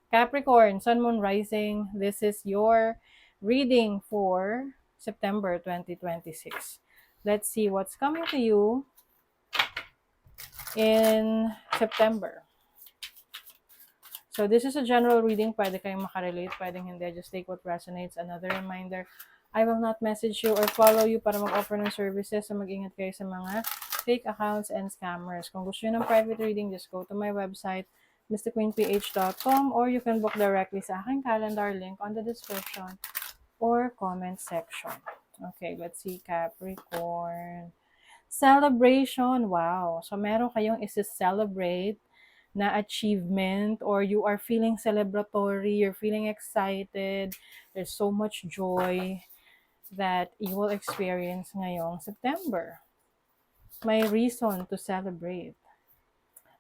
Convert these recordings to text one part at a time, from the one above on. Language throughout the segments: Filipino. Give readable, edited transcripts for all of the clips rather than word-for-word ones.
Capricorn, Sun, Moon, Rising. This is your reading for September 2026. Let's see what's coming to you in September. So this is a general reading. Pwede kayong makarelate, pwedeng hindi. Just take what resonates. Another reminder, I will not message you or follow you para mag-offer ng services. So mag-ingat kayo sa mga fake accounts and scammers. Kung gusto nyo ng private reading, just go to my website, mrqueenph.com, or you can book directly sa aking calendar, link on the description or comment section. Okay, let's see, Capricorn. Celebration, wow. So meron kayong isi-celebrate na achievement, or you are feeling celebratory, you're feeling excited, there's so much joy that you will experience ngayong September. May reason to celebrate.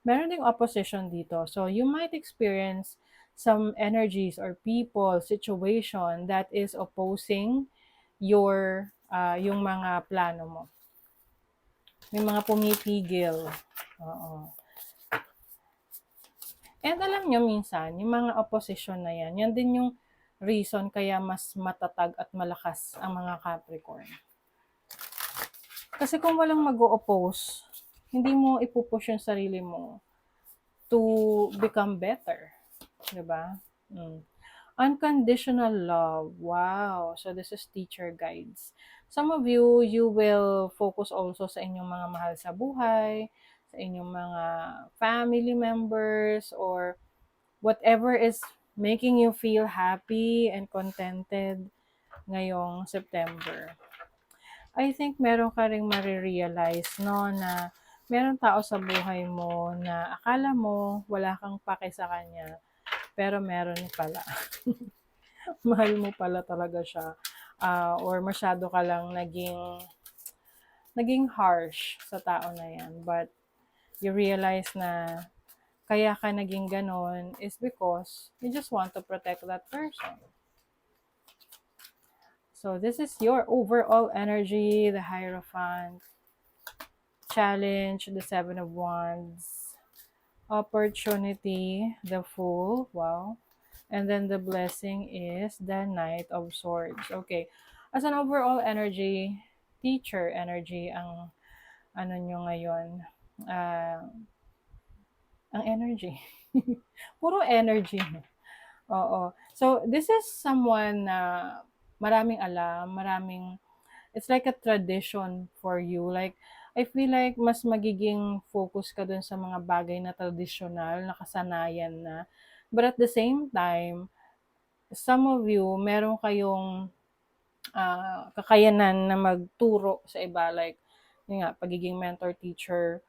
Meron ding opposition dito. So you might experience some energies or people, situation that is opposing yung mga plano mo. May mga pumipigil. Oo. And alam nyo, minsan, yung mga opposition na yan din yung reason kaya mas matatag at malakas ang mga Capricorn. Kasi kung walang mag-o-oppose, hindi mo ipupush yung sarili mo to become better. Diba? Unconditional love. Wow. So this is teacher guides. Some of you, you will focus also sa inyong mga mahal sa buhay, sa inyong mga family members, or whatever is making you feel happy and contented ngayong September. I think meron ka ring marirealize, no, na meron tao sa buhay mo na akala mo wala kang pake sa kanya, pero meron pala. Mahal mo pala talaga siya. Or masyado ka lang naging harsh sa tao na yan. But you realize na kaya ka naging ganon is because you just want to protect that person. So this is your overall energy, the Hierophant, Challenge, the Seven of Wands, Opportunity, the Fool, wow. And then the blessing is the Knight of Swords. Okay. As an overall energy, teacher energy ang ano nyo ngayon. Ang energy. Puro energy. Oo. So, this is someone na maraming alam, it's like a tradition for you. Like, I feel like mas magiging focus ka dun sa mga bagay na tradisyonal, nakasanayan na. But at the same time, some of you, meron kayong kakayanan na magturo sa iba. Like, yun nga, pagiging mentor, teacher,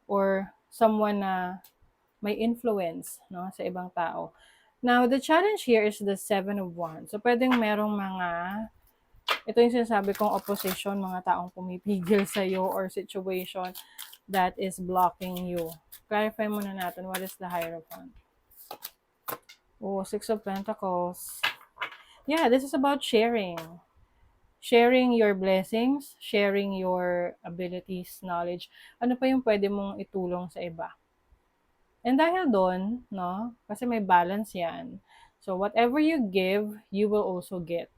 or someone na may influence, no, sa ibang tao. Now, the challenge here is the Seven of Wands. So, pwedeng merong ito yung sinasabi kong opposition, mga taong pumipigil sa'yo or situation that is blocking you. Clarify muna natin, what is the Hierophant? Oh, Six of Pentacles. Yeah, this is about sharing. Sharing your blessings, sharing your abilities, knowledge. Ano pa yung pwede mong itulong sa iba? And dahil doon, no, kasi may balance yan. So, whatever you give, you will also get.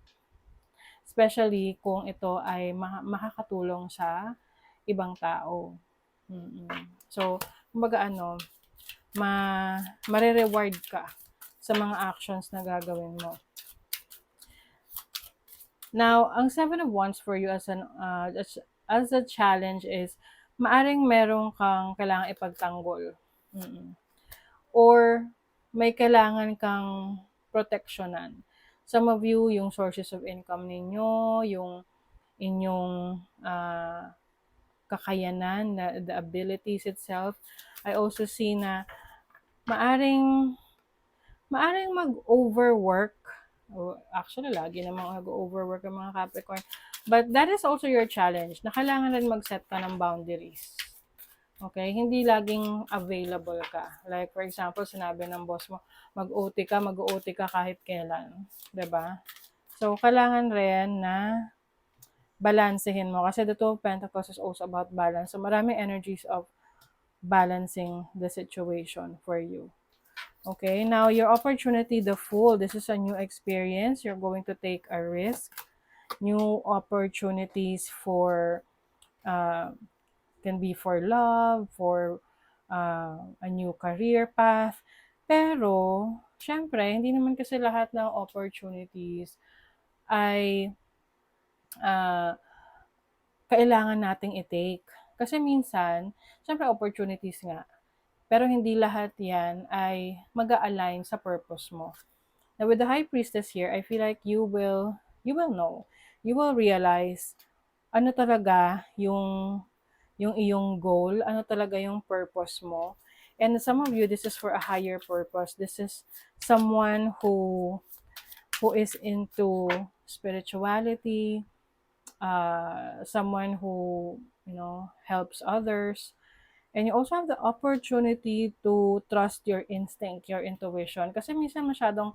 Especially kung ito ay makakatulong sa ibang tao. So, kumbaga mare-reward ka sa mga actions na gagawin mo. Now, ang Seven of Wands for you as a challenge is, maaring merong kang kailangan ipagtanggol. Or may kailangan kang proteksyonan. Some of you, yung sources of income ninyo, yung inyong kakayanan, the abilities itself. I also see na maaring mag-overwork. Actually, lagi namang mag-overwork ang mga Capricorn. But that is also your challenge, na kailangan rin mag-set ka ng boundaries. Okay? Hindi laging available ka. Like, for example, sinabi ng boss mo, mag-OT ka kahit kailan. 'Di ba? So, kailangan rin na balansehin mo. Kasi the Two of Pentacles is also about balance. So, maraming energies of balancing the situation for you. Okay, now your opportunity, the Fool. This is a new experience. You're going to take a risk. New opportunities for, uh, can be for love, for a new career path. Pero, syempre, hindi naman kasi lahat ng opportunities ay uh, kailangan nating i-take. Kasi minsan, syempre opportunities nga, pero hindi lahat yan ay mag-a-align sa purpose mo. Now with the High Priestess here, I feel like you will know. You will realize ano talaga yung iyong goal, ano talaga yung purpose mo. And some of you, this is for a higher purpose. This is someone who is into spirituality, someone who, helps others. And you also have the opportunity to trust your instinct, your intuition. Kasi minsan masyadong,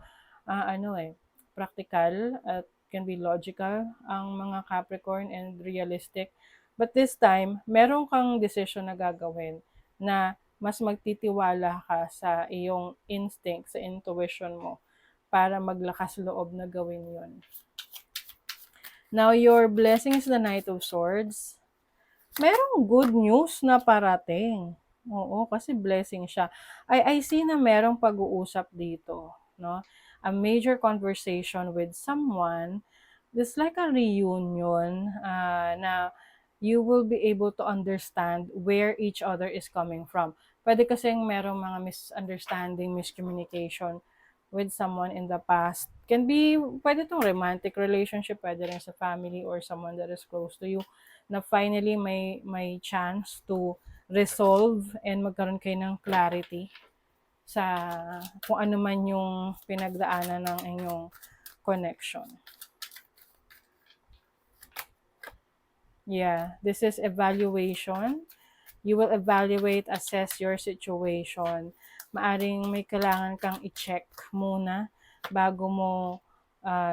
practical at can be logical ang mga Capricorn and realistic. But this time, meron kang decision na gagawin na mas magtitiwala ka sa iyong instinct, sa intuition mo para maglakas loob na gawin yon. Now, your blessing is the Knight of Swords. Merong good news na parating. Oo, kasi blessing siya. I see na merong pag-uusap dito, no? A major conversation with someone. It's like a reunion na you will be able to understand where each other is coming from. Pwede kasing merong mga misunderstanding, miscommunication with someone in the past. Can be, pwede itong romantic relationship, pwede rin sa family or someone that is close to you, na finally may chance to resolve and magkaroon kayo ng clarity sa kung ano man yung pinagdaanan ng inyong connection. Yeah, this is evaluation. You will evaluate, assess your situation. Maaring may kailangan kang i-check muna bago mo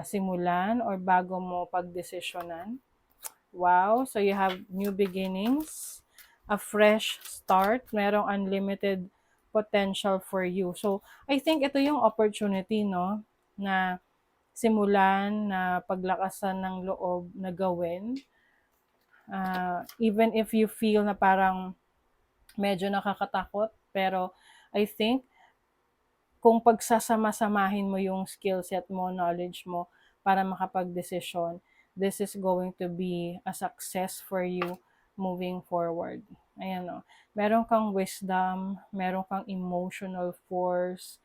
simulan or bago mo pagdesisyonan. Wow, so you have new beginnings, a fresh start, merong unlimited potential for you. So, I think ito yung opportunity, no, na simulan, na paglakasan ng loob na gawin. Even if you feel na parang medyo nakakatakot, pero I think kung pagsasama-samahin mo yung skill set mo, knowledge mo, para makapag-desisyon, this is going to be a success for you moving forward. Ayan o. Meron kang wisdom, meron kang emotional force,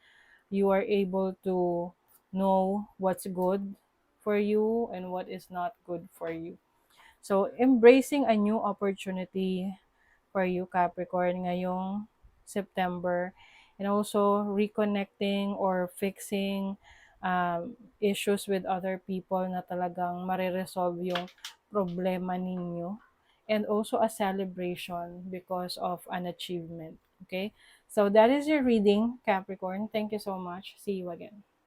you are able to know what's good for you and what is not good for you. So, embracing a new opportunity for you, Capricorn, ngayong September. And also, reconnecting or fixing issues with other people na talagang mariresolve yung problema ninyo. And also a celebration because of an achievement. Okay? So, that is your reading, Capricorn. Thank you so much. See you again.